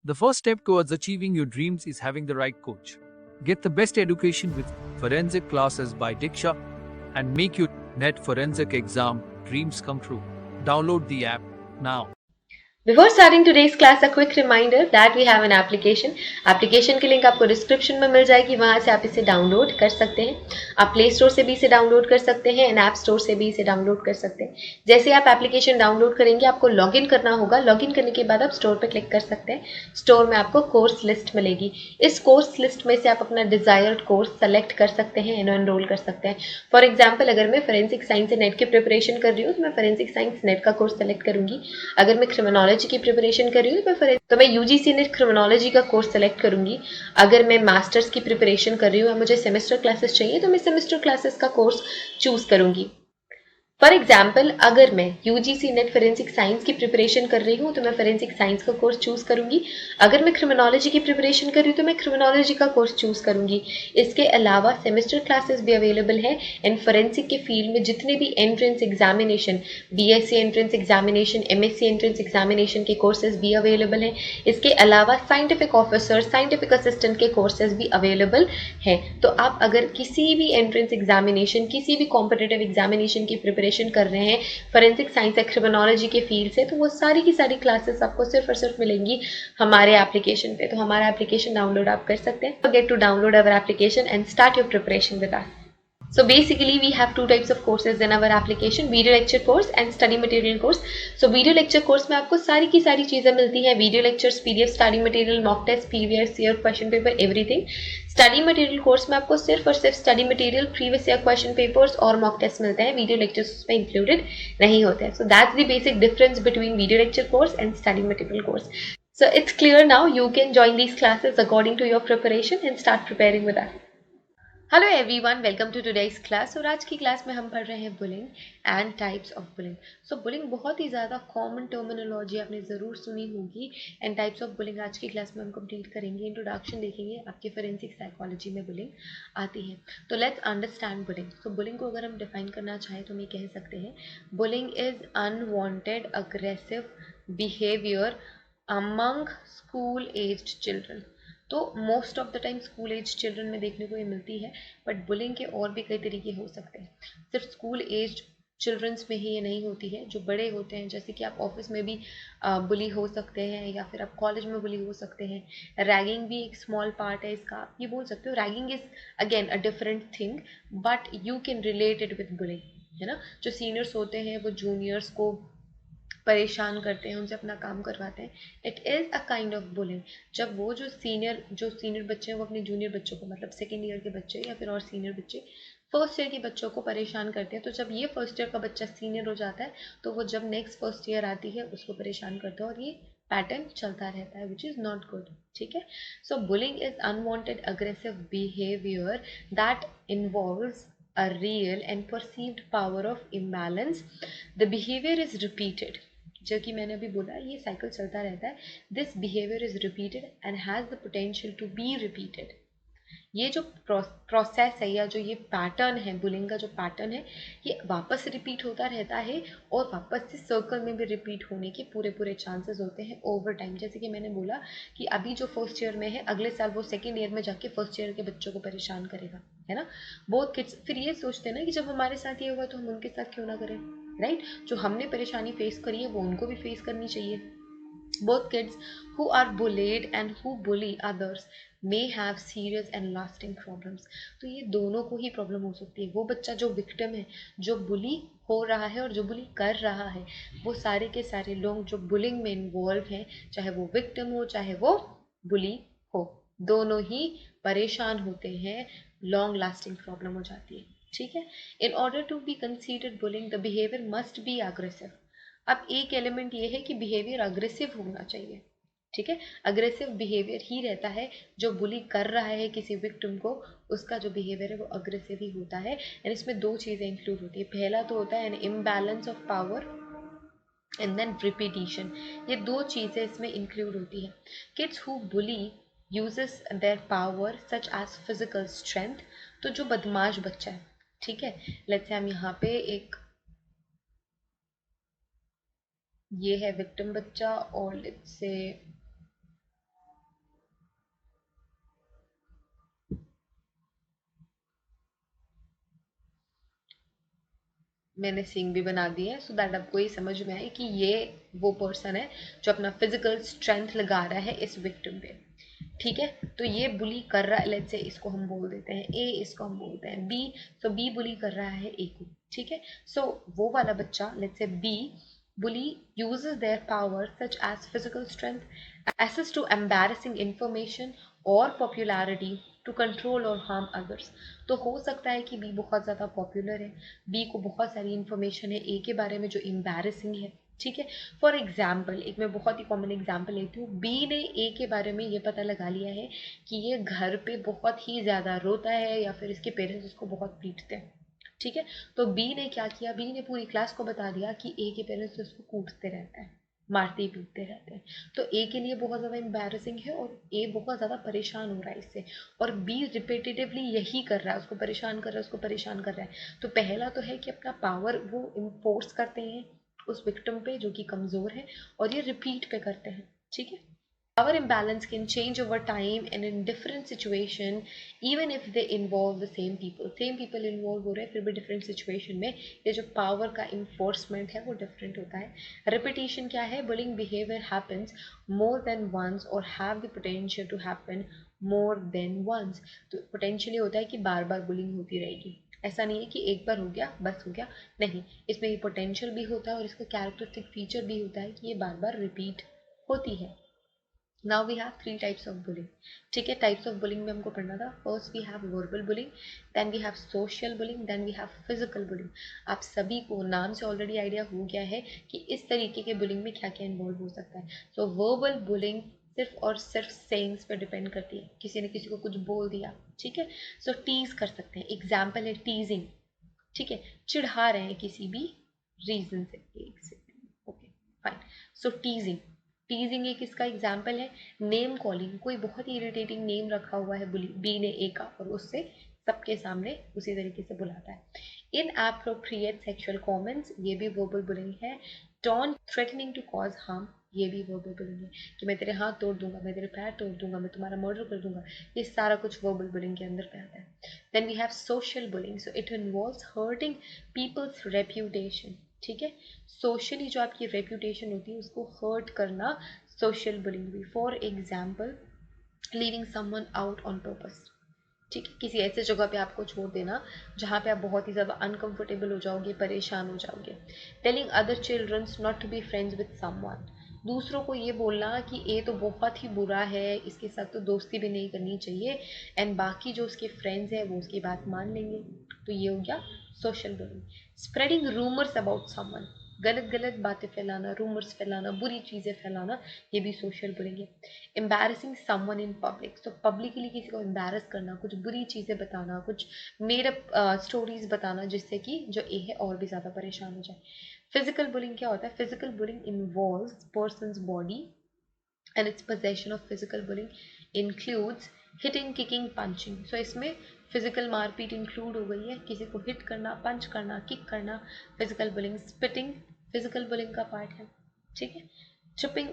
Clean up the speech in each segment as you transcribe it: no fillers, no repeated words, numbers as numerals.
The first step towards achieving your dreams is having the right coach. Get the best education with forensic classes by Diksha and make your net forensic exam dreams come true. Download the app now. Before starting today's class, a quick reminder that we have an application. Application की link आपको description में मिल जाएगी, वहां से आप इसे download कर सकते हैं। आप प्ले स्टोर से भी इसे डाउनलोड कर सकते हैं एंड ऐप स्टोर से भी इसे डाउनलोड कर सकते हैं। जैसे आप एप्लीकेशन डाउनलोड करेंगे, आपको लॉगिन करना होगा। लॉगिन करने के बाद आप स्टोर पर क्लिक कर सकते हैं। स्टोर में आपको कोर्स लिस्ट मिलेगी। इस कोर्स लिस्ट में से आप अपना डिजायर्ड कोर्स सेलेक्ट कर सकते हैं, एनरोल कर सकते हैं। फॉर एग्जाम्पल, अगर मैं फोरेंसिक साइंस नेट की प्रिपरेशन कर रही हूँ तो मैं फोरेंसिक साइंस नेट का कोर्स सेलेक्ट करूंगी। अगर मैं क्रिमिनोलॉजी की प्रिपरेशन कर रही हूँ तो मैं यूजीसी नेट क्रिमिनोलॉजी का कोर्स सेलेक्ट करूंगी। अगर मैं मास्टर्स की प्रिपरेशन कर रही हूँ, मुझे सेमेस्टर क्लासेस चाहिए, तो मैं सेमेस्टर क्लासेस का कोर्स चूज करूंगी। फॉर एग्जाम्पल, अगर मैं यूजीसी नेट फोरेंसिक साइंस की प्रिपरेशन कर रही हूँ तो मैं फोरेंसिक साइंस का कोर्स चूज करूंगी। अगर मैं क्रिमिनोलॉजी की प्रिपरेशन कर रही हूँ तो मैं क्रिमिनोलॉजी का कोर्स चूज करूंगी। इसके अलावा सेमेस्टर क्लासेस भी अवेलेबल है एंड फोरेंसिक के फील्ड में जितने भी entrance examination, BSc entrance examination, MSc entrance examination के कोर्सेज भी अवेलेबल हैं। इसके अलावा साइंटिफिक ऑफिसर, साइंटिफिक असिस्टेंट के कोर्सेज भी अवेलेबल हैं। तो आप अगर किसी भी एंट्रेंस एग्जामिनेशन, किसी भी कॉम्पिटिटिव एग्जामिनेशन की प्रिपरेशन कर रहे हैं फोरेंसिक साइंस या क्रिमिनोलॉजी के फील्ड से, तो वो सारी की सारी क्लासेस आपको सिर्फ और सिर्फ मिलेंगी हमारे एप्लीकेशन पे। तो हमारा एप्लीकेशन डाउनलोड आप कर सकते हैं। Get to download our application and start your preparation with us. So basically we have two types of courses in our application, video lecture course and study material course. So video lecture course में आपको सारी की सारी चीजें मिलती हैं, video lectures, PDF, study material, mock test, previous year question paper, everything. Study material course में आपको सिर्फ और सिर्फ study material, previous year question papers और मॉक टेस्ट मिलते हैं, वीडियो लेक्चर्स उसमें इंक्लूडेड नहीं होते हैं। So that's the basic difference between video lecture course and study material course. So it's clear now. You can join these classes according to your preparation and start preparing with us. Hello everyone, welcome to today's class. और आज की class में हम पढ़ रहे हैं bullying and types of bullying. So bullying बहुत ही ज़्यादा कॉमन टर्मिनोलॉजी आपने ज़रूर सुनी होगी एंड टाइप्स ऑफ बुलिंग आज की क्लास में हम कंप्लीट करेंगे। इंट्रोडक्शन देखेंगे, आपके फोरेंसिक साइकोलॉजी में बुलिंग आती है। तो लेट्स अंडरस्टैंड बुलिंग। तो बुलिंग को अगर हम डिफाइन करना चाहें तो हम ये कह सकते हैं, bullying is unwanted aggressive behaviour among school aged children. तो most of the time school age children में देखने को ये मिलती है, बट बुलिंग के और भी कई तरीके हो सकते हैं। सिर्फ स्कूल एज चिल्ड्रंस में ही ये नहीं होती है, जो बड़े होते हैं, जैसे कि आप ऑफिस में भी बुली हो सकते हैं या फिर आप कॉलेज में बुली हो सकते हैं। रैगिंग भी एक स्मॉल पार्ट है इसका, आप ये बोल सकते हो। Ragging is again a different thing, but you can relate it with bullying, है ना। जो सीनियर्स होते हैं वो जूनियर्स को परेशान करते हैं, उनसे अपना काम करवाते हैं, it is a kind of bullying. जब वो जो सीनियर बच्चे हैं वो अपने जूनियर बच्चों को, मतलब सेकेंड ईयर के बच्चे या फिर और सीनियर बच्चे फर्स्ट ईयर के बच्चों को परेशान करते हैं, तो जब ये फर्स्ट ईयर का बच्चा सीनियर हो जाता है तो वो जब नेक्स्ट फर्स्ट ईयर आती है उसको परेशान करता है, और ये पैटर्न चलता रहता है, विच इज़ नॉट गुड। ठीक है। So bullying is unwanted aggressive behaviour that involves a real and perceived power of imbalance. The behavior is repeated, जो कि मैंने अभी बोला, ये साइकिल चलता रहता है। This behaviour is repeated and has the potential to be repeated. ये जो प्रोसेस है या जो ये पैटर्न है, बुलिंग का जो पैटर्न है, ये वापस रिपीट होता रहता है और वापस से सर्कल में भी रिपीट होने के पूरे पूरे चांसेस होते हैं ओवर टाइम। जैसे कि मैंने बोला कि अभी जो फर्स्ट ईयर में है, अगले साल वो सेकेंड ईयर में जाके फर्स्ट ईयर के बच्चों को परेशान करेगा, है ना। बोथ किड्स फिर ये सोचते हैं ना कि जब हमारे साथ ये हुआ तो हम उनके साथ क्यों ना करें, राइट। जो हमने परेशानी फेस करी है वो उनको भी फेस करनी चाहिए। Both kids who are bullied and who bully others may have serious and lasting problems. तो ये दोनों को ही प्रॉब्लम हो सकती है। वो बच्चा जो विक्टिम है, जो बुली हो रहा है, और जो बुली कर रहा है, वो सारे के सारे लोग जो बुलिंग में इन्वॉल्व हैं, चाहे वो विक्टिम हो चाहे वो बुली हो, दोनों ही परेशान होते हैं, लॉन्ग लास्टिंग प्रॉब्लम हो जाती है। ठीक है। In order to be considered bullying the behaviour must be aggressive. अब एक एलिमेंट ये है कि बिहेवियर अग्रेसिव होना चाहिए। ठीक है। अग्रेसिव बिहेवियर ही रहता है, जो बुली कर रहा है किसी विक्टिम को, उसका जो बिहेवियर है वो अग्रेसिव ही होता है। एंड इसमें दो चीज़ें इंक्लूड होती है। पहला तो होता है an imbalance of power and then repetition. ये दो चीज़ें इसमें इंक्लूड होती है। Kids who bully uses their power such as physical strength. तो जो बदमाश बच्चा है, ठीक है, लेट्स से हम यहाँ पे एक, ये है विक्टिम बच्चा और लेट्स से मैंने सींग भी बना दी है सो दैट आपको ये समझ में आए कि ये वो पर्सन है जो अपना फिजिकल स्ट्रेंथ लगा रहा है इस विक्टिम पे। ठीक है, तो ये बुली कर रहा है, लेट्स से इसको हम बोल देते हैं ए, इसको हम बोलते हैं बी। सो बी बुली कर रहा है ए को। ठीक है, सो वो वाला बच्चा, let's say B, bully uses their power such as physical strength, access to embarrassing information or popularity to control or harm others। तो हो सकता है कि बी बहुत ज़्यादा पॉपुलर है, बी को बहुत सारी इंफॉर्मेशन है ए के बारे में जो एम्बैरेसिंग है। ठीक है, फॉर एग्जाम्पल एक मैं बहुत ही कॉमन एग्जाम्पल लेती हूँ, बी ने ए के बारे में ये पता लगा लिया है कि ये घर पे बहुत ही ज़्यादा रोता है या फिर इसके पेरेंट्स उसको बहुत पीटते हैं। ठीक है, तो बी ने क्या किया, बी ने पूरी क्लास को बता दिया कि ए के पेरेंट्स उसको कूटते रहते हैं, मारते पीटते रहते हैं। तो ए के लिए बहुत ज़्यादा एम्बैरेसिंग है और ए बहुत ज़्यादा परेशान हो रहा है इससे, और बी रिपीटेटिवली यही कर रहा है, उसको परेशान कर रहा है, उसको परेशान कर रहा है। तो पहला तो है कि अपना पावर वो इम्पोर्स करते हैं उस विक्टिम पे जो कि कमज़ोर है, और ये रिपीट पे करते हैं। ठीक है, power imbalance can change over time and in different situation, even if they involve the same people। same people involve हो रहे हैं फिर भी different situation में ये जो power का enforcement है वो different होता है। repetition क्या है, bullying behavior happens more than once or have the potential to happen more than once। तो potentially होता है कि बार बार bullying होती रहेगी, ऐसा नहीं है कि एक बार हो गया बस हो गया, नहीं, इसमें ये पोटेंशियल भी होता है और इसका कैरेक्टरिस्टिक फीचर भी होता है कि ये बार बार रिपीट होती है। Now we have 3 types of bullying. ठीक है, टाइप्स ऑफ बुलिंग में हमको पढ़ना था, first we have verbal bullying, then we have social bullying, then we have physical bullying. आप सभी को नाम से ऑलरेडी आइडिया हो गया है कि इस तरीके के बुलिंग में क्या क्या इन्वॉल्व हो सकता है। सो वर्बल बुलिंग सिर्फ और सिर्फ सेइंग्स पर डिपेंड करती है, किसी ने किसी को कुछ बोल दिया। ठीक है, सो टीज कर सकते हैं, एग्जाम्पल है टीजिंग। ठीक है, चिढ़ा रहे हैं किसी भी रीजन से, एक सेकेंड, ओके फाइन। सो टीजिंग, टीजिंग एक इसका एग्जाम्पल है। नेम कॉलिंग, कोई बहुत ही इरिटेटिंग नेम रखा हुआ है बी ने ए का और उससे सबके सामने उसी तरीके से बुलाता है। इन एप्रोप्रिएट सेक्सुअल कमेंट्स, ये भी वर्बल बुलिंग है। Taunt threatening to cause harm, ये भी वर्बल बुलिंग है कि मैं तेरे हाथ तोड़ दूंगा, मैं तेरे पैर तोड़ दूंगा, मैं तुम्हारा मर्डर कर दूंगा, ये सारा कुछ वर्बल बुलिंग के अंदर पे आता है। Then we have social bullying, so it involves hurting people's reputation. ठीक है, सोशली जो आपकी रेप्यूटेशन होती है उसको हर्ट करना सोशल बुलिंग भी। For example leaving someone out on purpose. ठीक है, किसी ऐसे जगह पे आपको छोड़ देना जहाँ पे आप बहुत ही ज़्यादा अनकंफर्टेबल हो जाओगे, परेशान हो जाओगे। Telling other childrens not to be friends with someone, दूसरों को ये बोलना कि ये तो बहुत ही बुरा है, इसके साथ तो दोस्ती भी नहीं करनी चाहिए, एंड बाकी जो उसके फ्रेंड्स हैं वो उसकी बात मान लेंगे। तो ये हो गया social bullying. Spreading rumours about someone, गलत गलत बातें फैलाना, रूमर्स फैलाना, बुरी चीज़ें फैलाना, ये भी सोशल बुलिंग है। एम्बैरसिंग समवन इन पब्लिक, तो पब्लिकली किसी को एम्बैरस करना, कुछ बुरी चीज़ें बताना, कुछ मेडअप स्टोरीज बताना जिससे कि जो ए है और भी ज़्यादा परेशान हो जाए। फिजिकल बुलिंग क्या होता है, physical bullying involves persons body and its possession of physical bullying includes hitting, kicking, punching। so इसमें फिजिकल मारपीट इंक्लूड हो गई है, किसी को हिट करना, पंच करना, किक करना, physical bullying. Spitting physical bullying का पार्ट है। ठीक है, ट्रिपिंग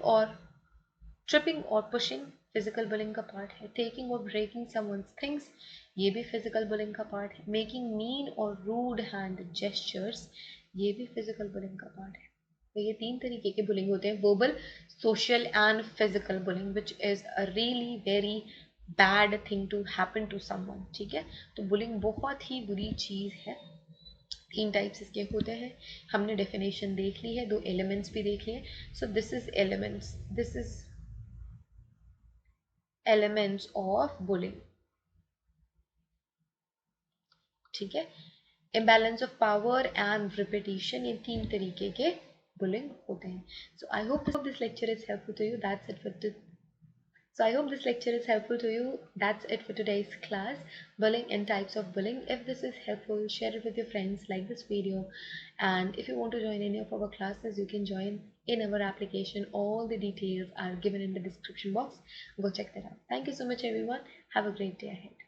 और पुशिंग फिजिकल बुलिंग का पार्ट है। टेकिंग और ब्रेकिंग समवन्स थिंग्स, ये भी फिजिकल बुलिंग का पार्ट है। मेकिंग मीन और रूड हैंड जेस्चर्स, ये भी फिजिकल बुलिंग का पार्ट है। तो ये 3 तरीके के बुलिंग होते हैं, verbal, social and physical bullying, which is a really very bad thing to happen to someone. ठीक है, तो बुलिंग बहुत ही बुरी चीज़ है। 3 टाइप्स इसके होते हैं, हमने डेफिनेशन देख ली है, 2 एलिमेंट्स भी देख लिए। So this is elements, this is elements of bullying. ठीक है, imbalance of power and repetition, ये 3 तरीके के बुलिंग होते हैं। So I hope this lecture is helpful to you. That's it for today's class, bullying and types of bullying. If this is helpful, share it with your friends, like this video, and if you want to join any of our classes, you can join in our application. All the details are given in the description box. Go check that out. Thank you so much everyone. Have a great day ahead.